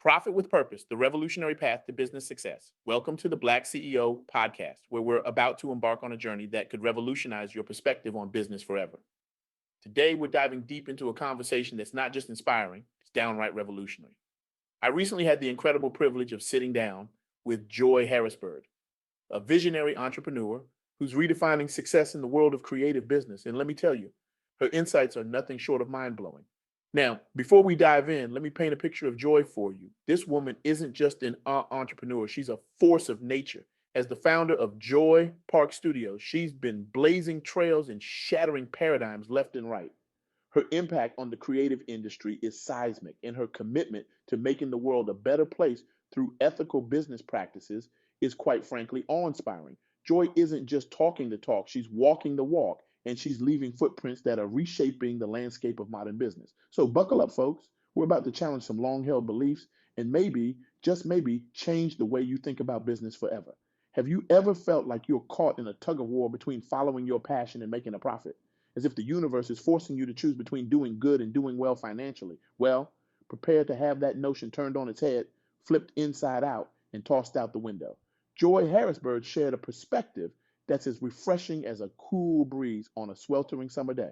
Profit with Purpose, the revolutionary path to business success. Welcome to the Black CEO podcast, where we're about to embark on a journey that could revolutionize your perspective on business forever. Today, we're diving deep into a conversation that's not just inspiring, it's downright revolutionary. I recently had the incredible privilege of sitting down with Joy Harrisburg, a visionary entrepreneur who's redefining success in the world of creative business. And let me tell you, her insights are nothing short of mind blowing. Now, before we dive in, let me paint a picture of Joy for you. This woman isn't just an entrepreneur, she's a force of nature. As the founder of JoyPark Studios, she's been blazing trails and shattering paradigms left and right. Her impact on the creative industry is seismic, and her commitment to making the world a better place through ethical business practices is quite frankly awe-inspiring. Joy isn't just talking the talk, she's walking the walk, and she's leaving footprints that are reshaping the landscape of modern business. So buckle up, folks. We're about to challenge some long-held beliefs and maybe, just maybe, change the way you think about business forever. Have you ever felt like you're caught in a tug of war between following your passion and making a profit? As if the universe is forcing you to choose between doing good and doing well financially? Well, prepare to have that notion turned on its head, flipped inside out, and tossed out the window. Joy Harrisburg shared a perspective that's as refreshing as a cool breeze on a sweltering summer day.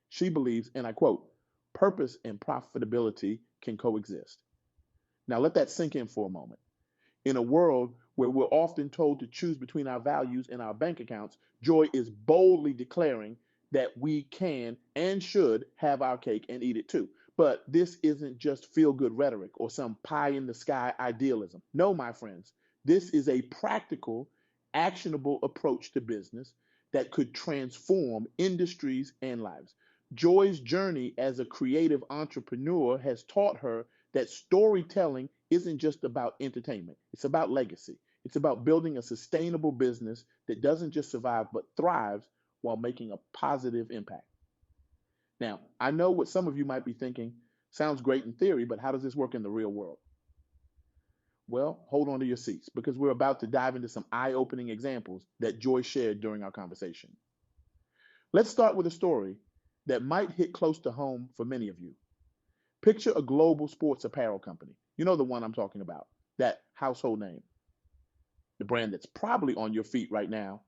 She believes, and I quote, purpose and profitability can coexist. Now let that sink in for a moment. In a world where we're often told to choose between our values and our bank accounts, Joy is boldly declaring that we can and should have our cake and eat it too. But this isn't just feel-good rhetoric or some pie-in-the-sky idealism. No, my friends, this is a practical, actionable approach to business that could transform industries and lives. Joy's journey as a creative entrepreneur has taught her that storytelling isn't just about entertainment. It's about legacy. It's about building a sustainable business that doesn't just survive but thrives while making a positive impact. Now, I know what some of you might be thinking sounds great in theory, but how does this work in the real world? Well, hold on to your seats because we're about to dive into some eye-opening examples that Joy shared during our conversation. Let's start with a story that might hit close to home for many of you. Picture a global sports apparel company. You know the one I'm talking about, that household name, the brand that's probably on your feet right now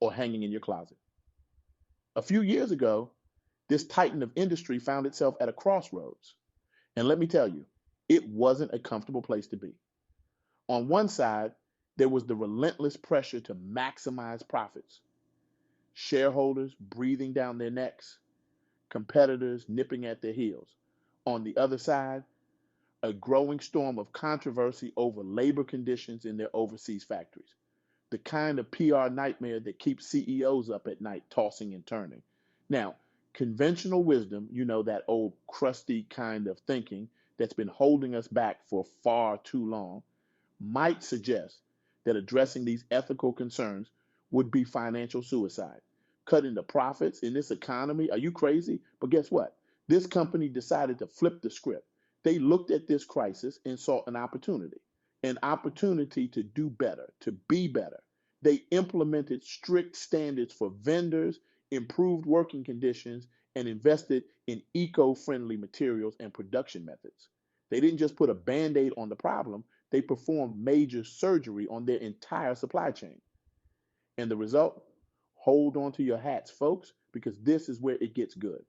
or hanging in your closet. A few years ago, this titan of industry found itself at a crossroads. And let me tell you, it wasn't a comfortable place to be. On one side, there was the relentless pressure to maximize profits, shareholders breathing down their necks, competitors nipping at their heels. On the other side, a growing storm of controversy over labor conditions in their overseas factories, the kind of PR nightmare that keeps CEOs up at night tossing and turning. Now, conventional wisdom, you know, that old crusty kind of thinking that's been holding us back for far too long, might suggest that addressing these ethical concerns would be financial suicide. Cutting the profits in this economy, are you crazy? But guess what? This company decided to flip the script. They looked at this crisis and saw an opportunity to do better, to be better. They implemented strict standards for vendors, improved working conditions, and invested in eco-friendly materials and production methods. They didn't just put a band-aid on the problem, they performed major surgery on their entire supply chain. And the result? Hold on to your hats, folks, because this is where it gets good.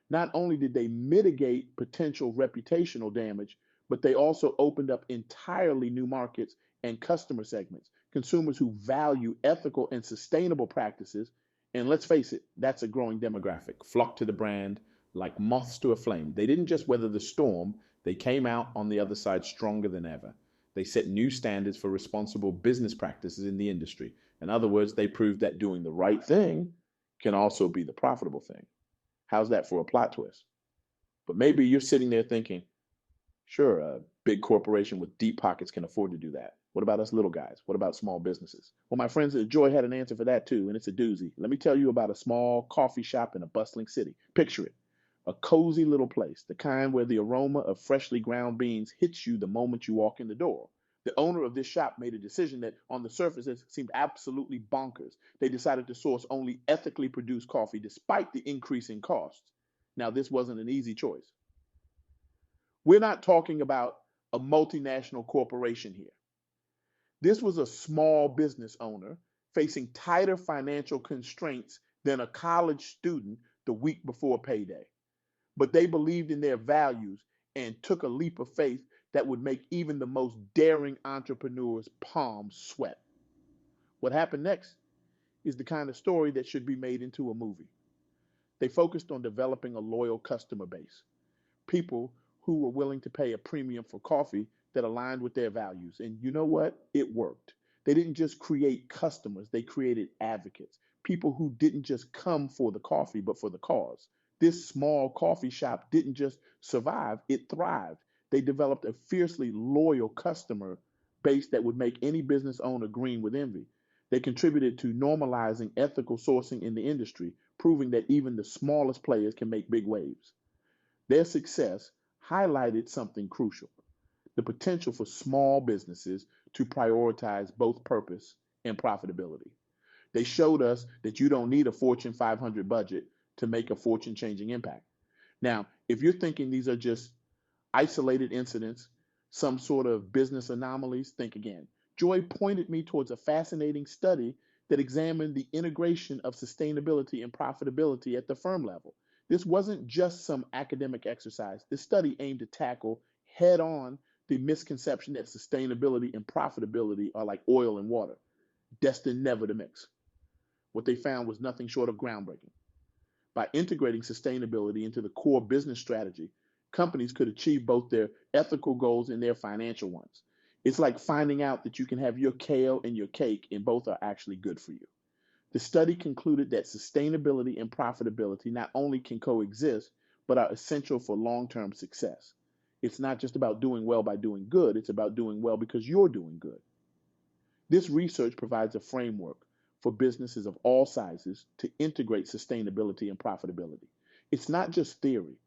Not only did they mitigate potential reputational damage, but they also opened up entirely new markets and customer segments, consumers who value ethical and sustainable practices. And let's face it, that's a growing demographic. Flock to the brand like moths to a flame. They didn't just weather the storm, they came out on the other side stronger than ever. They set new standards for responsible business practices in the industry. In other words, they proved that doing the right thing can also be the profitable thing. How's that for a plot twist? But maybe you're sitting there thinking, sure, a big corporation with deep pockets can afford to do that. What about us little guys? What about small businesses? Well, my friends at Joy had an answer for that too, and it's a doozy. Let me tell you about a small coffee shop in a bustling city. Picture it, a cozy little place, the kind where the aroma of freshly ground beans hits you the moment you walk in the door. The owner of this shop made a decision that on the surface seemed absolutely bonkers. They decided to source only ethically produced coffee despite the increase in costs. Now, this wasn't an easy choice. We're not talking about a multinational corporation here. This was a small business owner facing tighter financial constraints than a college student the week before payday. But they believed in their values and took a leap of faith that would make even the most daring entrepreneur's palms sweat. What happened next is the kind of story that should be made into a movie. They focused on developing a loyal customer base, people who were willing to pay a premium for coffee that aligned with their values. And you know what? It worked. They didn't just create customers, they created advocates, people who didn't just come for the coffee, but for the cause. This small coffee shop didn't just survive, it thrived. They developed a fiercely loyal customer base that would make any business owner green with envy. They contributed to normalizing ethical sourcing in the industry, proving that even the smallest players can make big waves. Their success highlighted something crucial: the potential for small businesses to prioritize both purpose and profitability. They showed us that you don't need a Fortune 500 budget to make a fortune changing impact. Now, if you're thinking these are just isolated incidents, some sort of business anomalies, think again. Joy pointed me towards a fascinating study that examined the integration of sustainability and profitability at the firm level. This wasn't just some academic exercise. This study aimed to tackle head on the misconception that sustainability and profitability are like oil and water, destined never to mix. What they found was nothing short of groundbreaking. By integrating sustainability into the core business strategy, companies could achieve both their ethical goals and their financial ones. It's like finding out that you can have your kale and your cake, and both are actually good for you. The study concluded that sustainability and profitability not only can coexist, but are essential for long term success. It's not just about doing well by doing good, it's about doing well because you're doing good. This research provides a framework for businesses of all sizes to integrate sustainability and profitability. It's not just theory,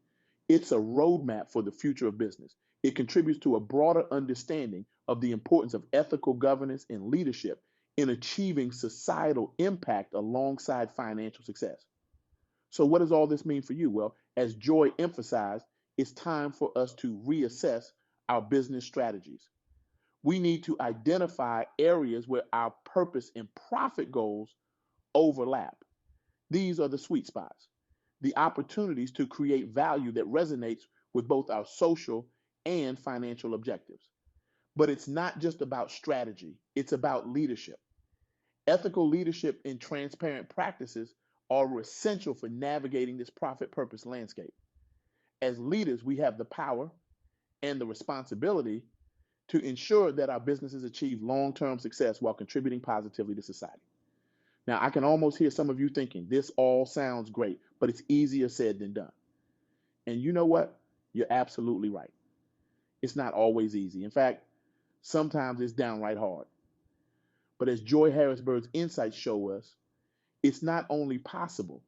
it's a roadmap for the future of business. It contributes to a broader understanding of the importance of ethical governance and leadership in achieving societal impact alongside financial success. So, what does all this mean for you? Well, as Joy emphasized, it's time for us to reassess our business strategies. We need to identify areas where our purpose and profit goals overlap. These are the sweet spots, the opportunities to create value that resonates with both our social and financial objectives. But it's not just about strategy, it's about leadership. Ethical leadership and transparent practices are essential for navigating this profit purpose landscape. As leaders, we have the power and the responsibility to ensure that our businesses achieve long term success while contributing positively to society. Now, I can almost hear some of you thinking, this all sounds great, but it's easier said than done. And you know what? You're absolutely right. It's not always easy. In fact, sometimes it's downright hard. But as Joy Harrisburg's insights show us, it's not only possible,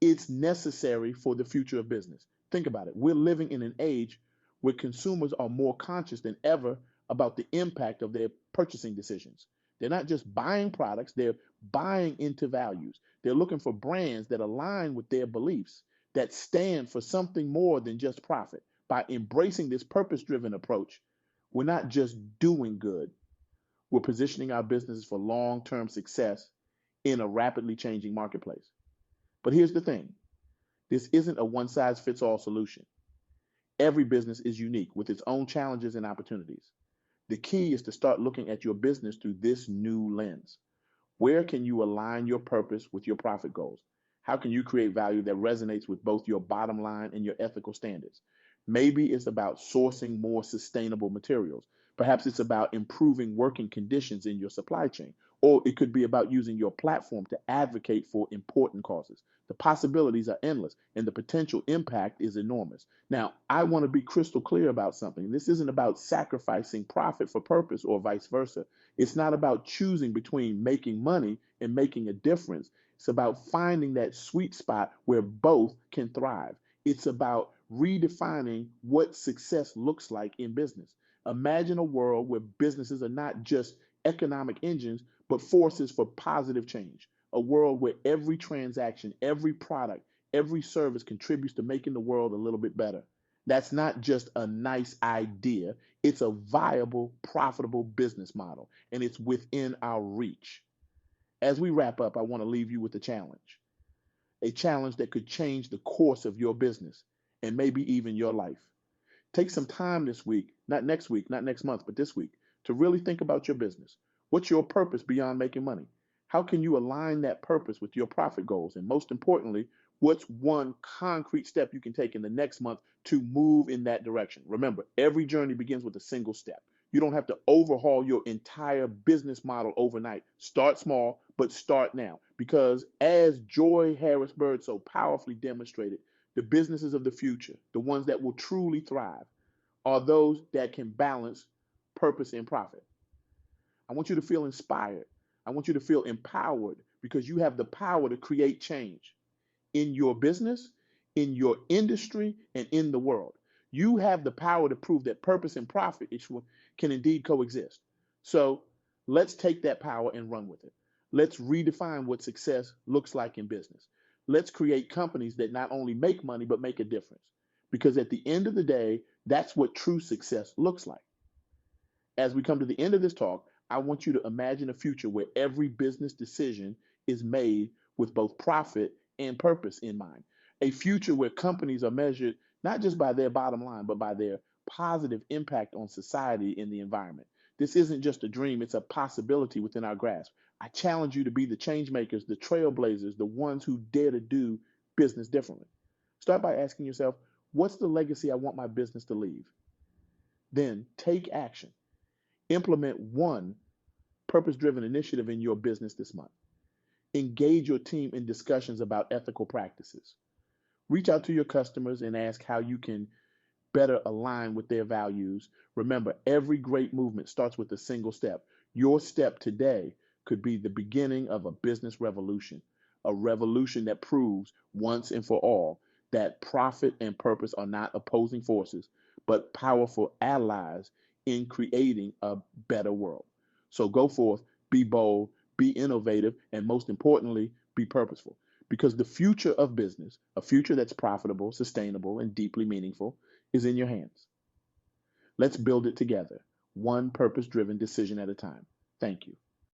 it's necessary for the future of business. Think about it. We're living in an age where consumers are more conscious than ever about the impact of their purchasing decisions. They're not just buying products, they're buying into values. They're looking for brands that align with their beliefs, that stand for something more than just profit. By embracing this purpose driven approach, we're not just doing good, we're positioning our businesses for long term success in a rapidly changing marketplace. But here's the thing: this isn't a one size fits all solution. Every business is unique with its own challenges and opportunities. The key is to start looking at your business through this new lens. Where can you align your purpose with your profit goals? How can you create value that resonates with both your bottom line and your ethical standards? Maybe it's about sourcing more sustainable materials. Perhaps it's about improving working conditions in your supply chain. Or it could be about using your platform to advocate for important causes. The possibilities are endless and the potential impact is enormous. Now, I want to be crystal clear about something. This isn't about sacrificing profit for purpose or vice versa. It's not about choosing between making money and making a difference. It's about finding that sweet spot where both can thrive. It's about redefining what success looks like in business. Imagine a world where businesses are not just economic engines, but forces for positive change. A world where every transaction, every product, every service contributes to making the world a little bit better. That's not just a nice idea, it's a viable, profitable business model, and it's within our reach. As we wrap up, I want to leave you with a challenge that could change the course of your business and maybe even your life. Take some time this week, not next month, but this week, to really think about your business. What's your purpose beyond making money? How can you align that purpose with your profit goals? And most importantly, what's one concrete step you can take in the next month to move in that direction? Remember, every journey begins with a single step. You don't have to overhaul your entire business model overnight. Start small, but start now. Because as Joy Harris Bird so powerfully demonstrated, the businesses of the future, the ones that will truly thrive, are those that can balance purpose and profit. I want you to feel inspired. I want you to feel empowered because you have the power to create change in your business, in your industry, and in the world. You have the power to prove that purpose and profit can indeed coexist. So let's take that power and run with it. Let's redefine what success looks like in business. Let's create companies that not only make money, but make a difference. Because at the end of the day, that's what true success looks like. As we come to the end of this talk, I want you to imagine a future where every business decision is made with both profit and purpose in mind. A future where companies are measured not just by their bottom line, but by their positive impact on society and the environment. This isn't just a dream, it's a possibility within our grasp. I challenge you to be the change makers, the trailblazers, the ones who dare to do business differently. Start by asking yourself, what's the legacy I want my business to leave? Then take action. Implement one purpose driven initiative in your business this month. Engage your team in discussions about ethical practices. Reach out to your customers and ask how you can better align with their values. Remember, every great movement starts with a single step. Your step today could be the beginning of a business revolution, a revolution that proves once and for all that profit and purpose are not opposing forces, but powerful allies in creating a better world. So go forth, be bold, be innovative, and most importantly, be purposeful. Because the future of business, a future that's profitable, sustainable, and deeply meaningful, is in your hands. Let's build it together, one purpose driven decision at a time. Thank you.